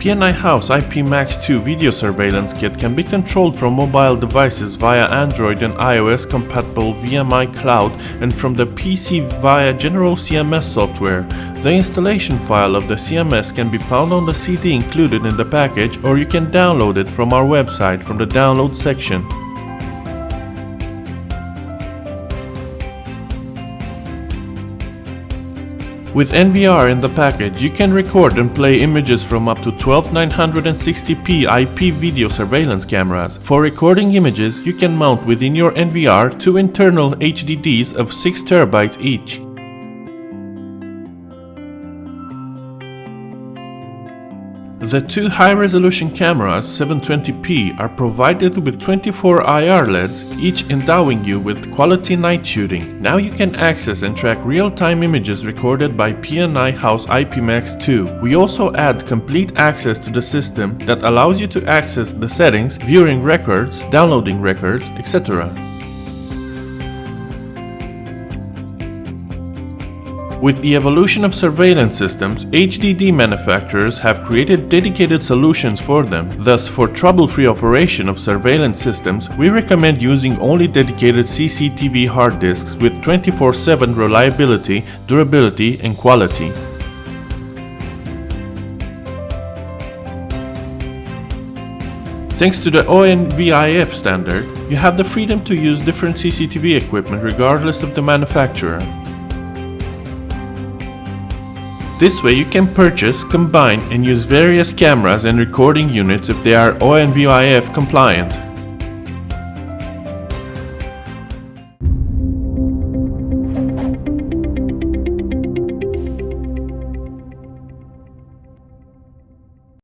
PNI House IPMAX2 video surveillance kit can be controlled from mobile devices via Android and iOS compatible VMI Cloud and from the PC via general CMS software. The installation file of the CMS can be found on the CD included in the package, or you can download it from our website from the download section. With NVR in the package, you can record and play images from up to 12 960p IP video surveillance cameras. For recording images, you can mount within your NVR two internal HDDs of 6 TB each. The two high-resolution cameras, 720p, are provided with 24 IR LEDs, each endowing you with quality night shooting. Now you can access and track real-time images recorded by PNI House IPMAX2. We also add complete access to the system that allows you to access the settings, viewing records, downloading records, etc. With the evolution of surveillance systems, HDD manufacturers have created dedicated solutions for them. Thus, for trouble-free operation of surveillance systems, we recommend using only dedicated CCTV hard disks with 24/7 reliability, durability, and quality. Thanks to the ONVIF standard, you have the freedom to use different CCTV equipment regardless of the manufacturer. This way you can purchase, combine, and use various cameras and recording units if they are ONVIF compliant.